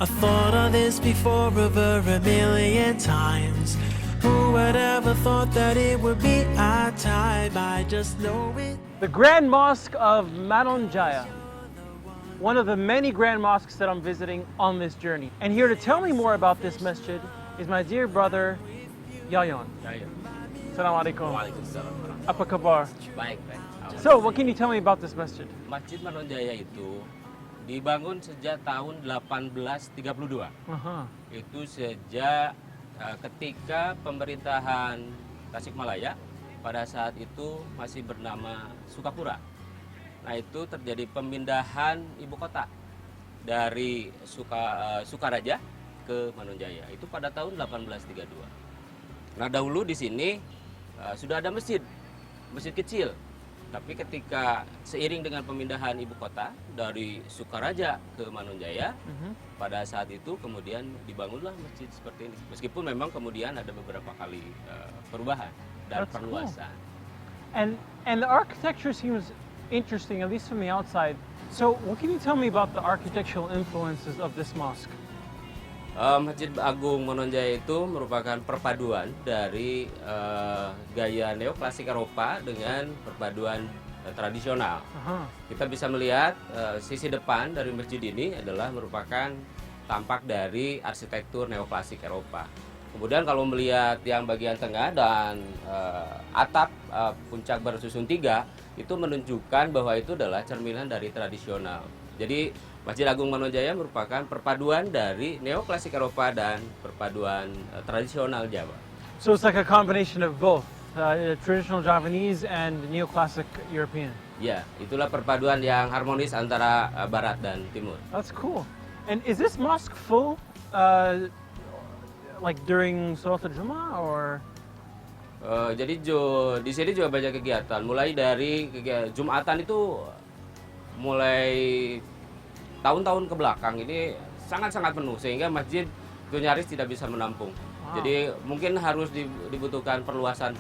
I thought of this before over a million times. Who would ever thought that it would be our time? I just know it. The Grand Mosque of Manonjaya, one of the many grand mosques that I'm visiting on this journey. And here to tell me more about this masjid is my dear brother, Yayon. Assalamualaikum. Waalaikumsalam. Apa kabar? Baik. So, what can you tell me about this masjid? Masjid Manonjaya itu dibangun sejak tahun 1832. Itu sejak ketika pemerintahan Tasikmalaya pada saat itu masih bernama Sukapura. Nah, itu terjadi pemindahan ibu kota dari Sukaraja ke Manonjaya. Itu pada tahun 1832. Nah, dahulu di sini sudah ada masjid kecil. Tapi ketika seiring dengan pemindahan ibu kota dari Sukaraja ke Manonjaya, pada saat itu kemudian dibangunlah masjid seperti ini. Meskipun memang kemudian ada beberapa kali perubahan dan perluasan. Cool. And the architecture seems interesting, at least from the outside. So, what can you tell me about the architectural influences of this mosque? Masjid Agung Manonjaya itu merupakan perpaduan dari gaya neoklasik Eropa dengan perpaduan tradisional. Kita bisa melihat sisi depan dari masjid ini adalah merupakan tampak dari arsitektur neoklasik Eropa. Kemudian kalau melihat yang bagian tengah dan atap puncak bersusun tiga, itu menunjukkan bahwa itu adalah cerminan dari tradisional. Jadi Masjid Agung Manonjaya merupakan perpaduan dari neoklasik Eropa dan perpaduan tradisional Jawa. So it's like a combination of both, traditional Javanese and neoclassic European. Ya, itulah perpaduan yang harmonis antara Barat dan Timur. That's cool. And is this mosque full, like during Salat al-Jum'ah or? Jadi di sini juga banyak kegiatan. Mulai dari Jumatan itu mulai tahun-tahun ke belakang ini sangat-sangat penuh sehingga masjid itu nyaris tidak bisa menampung. Jadi mungkin harus dibutuhkan perluasan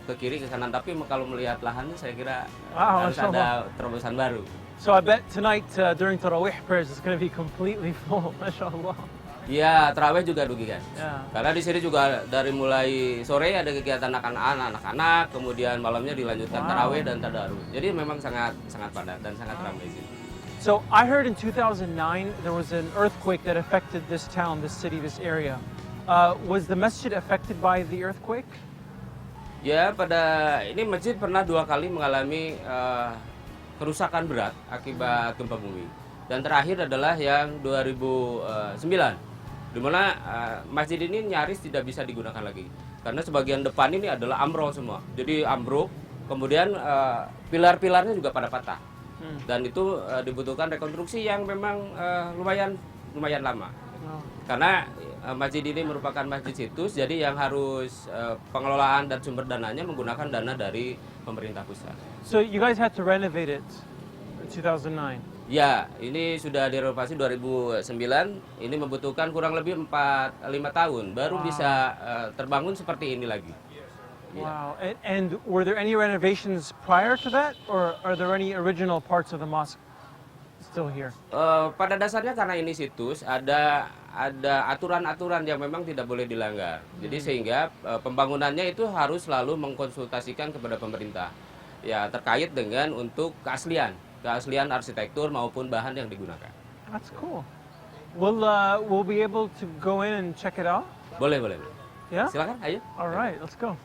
ke kiri ke kanan, tapi kalau melihat lahannya saya kira harus ada terobosan baru. So I bet tonight during Tarawih prayers it's going to be completely full. Mashallah. Iya, tarawih juga rugikan. Yeah. Karena di sini juga dari mulai sore ada kegiatan anak-anak, kemudian malamnya dilanjutkan tarawih dan tadarus. Jadi memang sangat padat dan sangat ramai sih. So I heard in 2009 there was an earthquake that affected this town, this city, this area. Was the masjid affected by the earthquake? Ya, pada ini masjid pernah 2 kali mengalami kerusakan berat akibat gempa bumi. Dan terakhir adalah yang 2009, di mana masjid ini nyaris tidak bisa digunakan lagi. Karena sebagian depan ini adalah ambrol semua. Jadi ambruk, kemudian pilar-pilarnya juga pada patah. Dan itu dibutuhkan rekonstruksi yang memang lumayan lama. Karena masjid ini merupakan masjid situs, jadi yang harus pengelolaan dan sumber dananya menggunakan dana dari pemerintah pusat. So you guys had to renovate it in 2009? Ya, ini sudah direnovasi 2009. Ini membutuhkan kurang lebih 4-5 tahun baru bisa terbangun seperti ini lagi. Wow. And were there any renovations prior to that, or are there any original parts of the mosque still here? Pada dasarnya karena ini situs ada aturan-aturan yang memang tidak boleh dilanggar. Jadi sehingga pembangunannya itu harus selalu mengkonsultasikan kepada pemerintah. Ya, terkait dengan untuk keaslian arsitektur maupun bahan yang digunakan. That's cool. We'll be able to go in and check it out? Boleh. Yeah? Silakan, ayo. All right, let's go.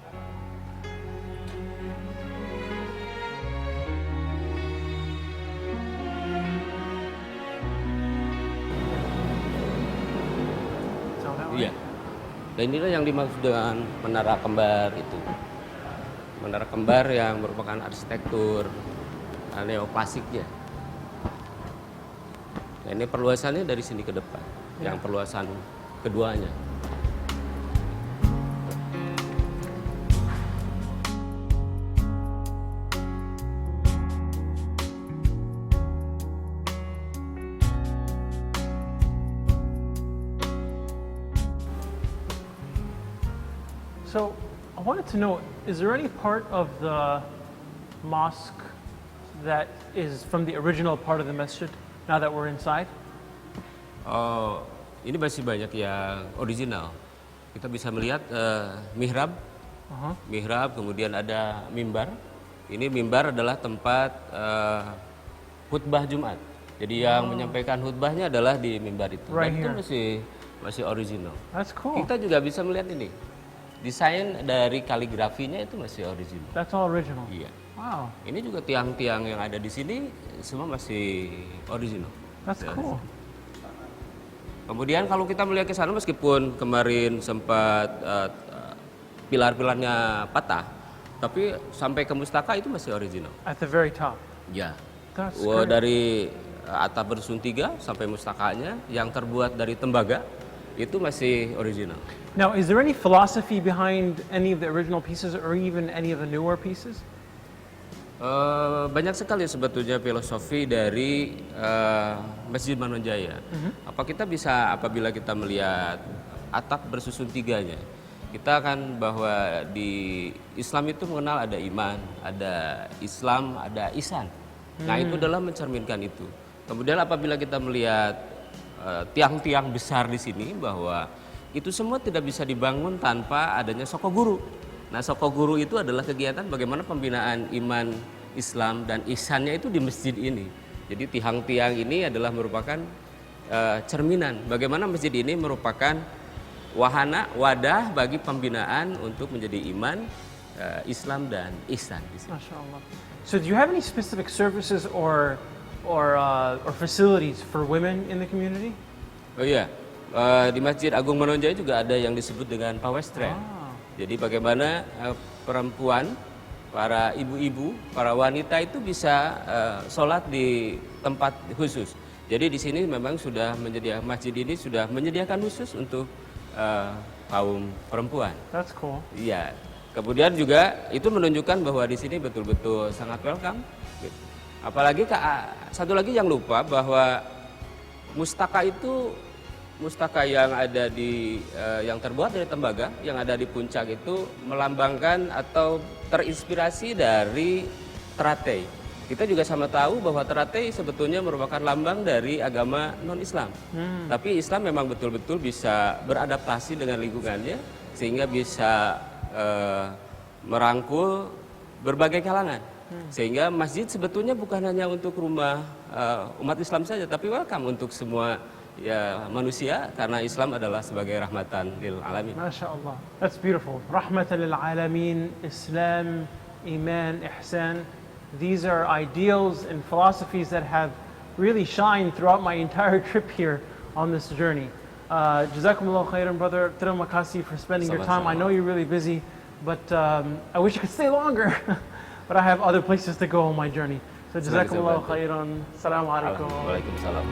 Iya. Dan inilah yang dimaksud dengan menara kembar itu. Menara kembar yang merupakan arsitektur neoklasiknya. Nah, ini perluasannya dari sini ke depan, yang perluasan keduanya. So I wanted to know, is there any part of the mosque that is from the original part of the masjid, now that we're inside? Oh, ini masih banyak yang original. Kita bisa melihat mihrab, mihrab, kemudian ada mimbar. Ini mimbar adalah tempat khutbah Jumat. Jadi yang menyampaikan khutbahnya adalah di mimbar itu. Right Dan here. itu masih original. That's cool. Kita juga bisa melihat ini. Desain dari kaligrafinya itu masih original. That's all original. Iya. Wow, Ini juga tiang-tiang yang ada di sini semua masih original. that's Ya. cool. Kemudian kalau kita melihat ke sana meskipun kemarin sempat pilar-pilarnya patah, tapi sampai ke mustaka itu masih original. At the very top. Ya. That's Wah, great. dari atap bersusun 3 sampai mustakanya yang terbuat dari tembaga itu masih original. Now, is there any philosophy behind any of the original pieces or even any of the newer pieces? Banyak sekali sebetulnya filosofi dari Masjid Manonjaya. Apa kita bisa apabila kita melihat atap bersusun 3-nya, kita akan bahwa di Islam itu mengenal ada iman, ada Islam, ada ihsan. Nah itu adalah mencerminkan itu. Kemudian apabila kita melihat tiang-tiang besar di sini bahwa itu semua tidak bisa dibangun tanpa adanya sokoguru. Nah sokoguru itu adalah kegiatan bagaimana pembinaan iman Islam dan ihsannya itu di masjid ini. Jadi tiang-tiang ini adalah merupakan cerminan bagaimana masjid ini merupakan wahana, wadah bagi pembinaan untuk menjadi iman, Islam dan ihsan di sini. MashaAllah. So do you have any specific services or facilities for women in the community? Oh iya, di Masjid Agung Manonjaya juga ada yang disebut dengan pawestren. Jadi bagaimana perempuan, para ibu-ibu, para wanita itu bisa sholat di tempat khusus. Jadi di sini memang sudah masjid ini sudah menyediakan khusus untuk kaum perempuan. That's cool. Iya. Kemudian juga itu menunjukkan bahwa di sini betul-betul sangat welcome. Apalagi satu lagi yang lupa bahwa mustaka itu mustaka yang ada di yang terbuat dari tembaga yang ada di puncak itu melambangkan atau terinspirasi dari Teratai. Kita juga sama tahu bahwa Teratai sebetulnya merupakan lambang dari agama non-Islam. Tapi Islam memang betul-betul bisa beradaptasi dengan lingkungannya sehingga bisa merangkul berbagai kalangan. Sehingga masjid sebetulnya bukan hanya untuk rumah umat Islam saja, tapi welcome untuk semua manusia karena Islam adalah sebagai rahmatan lil alamin. MashaAllah. That's beautiful. Rahmatan lil alamin, Islam, Iman, Ihsan. These are ideals and philosophies that have really shined throughout my entire trip here on this journey. Jazakumullah khairan, brother. Terima kasih for spending your time. I know you're really busy, but I wish I could stay longer. But I have other places to go on my journey. So Jazakumullah khairan. Assalamu alaikum. Waalaikumsalam.